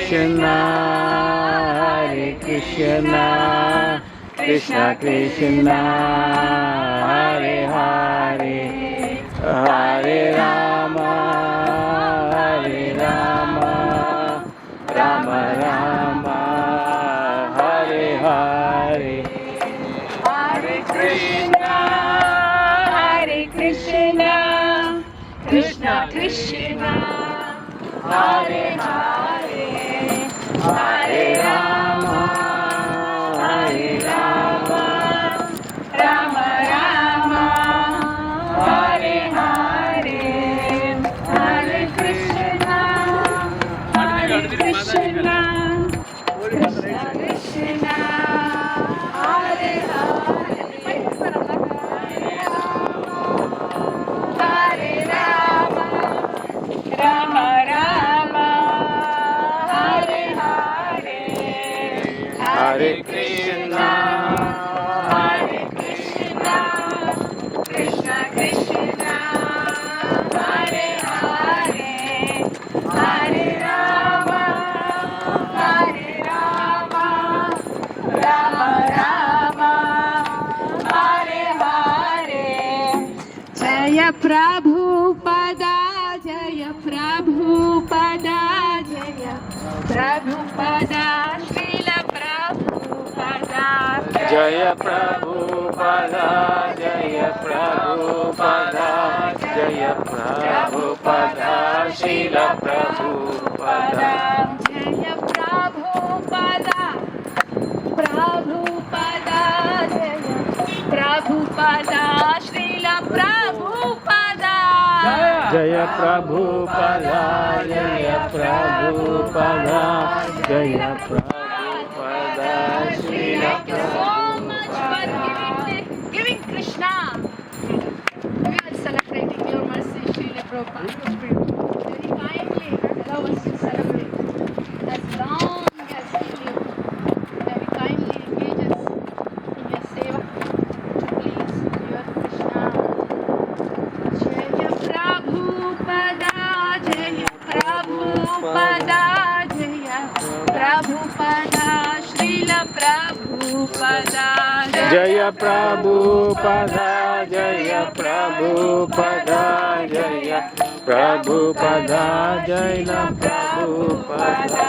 Krishna, Hare Krishna, Krishna Krishna, Hare Hare, Hare Rama, Hare Rama, Rama Rama, Hare Hare, Hare Krishna, Hare Krishna, Krishna Krishna, Hare Hare, Hare Rama, Hare Rama, Rama Rama, Hare Hare, Hare Krishna, Hare Krishna, Krishna Krishna, Hare Hare, Hare Rama, Rama Rama, Hare Hare, Hare Krishna, Hare Krishna, Krishna Krishna, Hare Hare, Hare Rama, Hare Rama, Rama Rama, Hare Hare. Jaya Prabhupada, Jaya Prabhupada, Jaya Prabhupada, Srila Prabhupada, Jaya Prabhupada, Jaya Prabhupada, Jaya Prabhupada, Srila Prabhupada. Jaya Prabhupada, Prabhupada, Jaya Prabhupada, Srila Prabhupada. Jaya Prabhupada, Jaya Prabhupada, Jaya Prabhupada, Srila Thank you so much for giving Krishna. We are celebrating your mercy, Srila Prabhupada. Very kindly allow us to celebrate as long as we live. Very kindly engage us in your seva to please your Krishna. Jaya Prabhupada, Jaya Prabhupada, Jaya Prabhupada, Srila Prabhupada. Jaya Prabhupada, Jaya Prabhupada, Jaya Prabhupada, Jaya Prabhupada.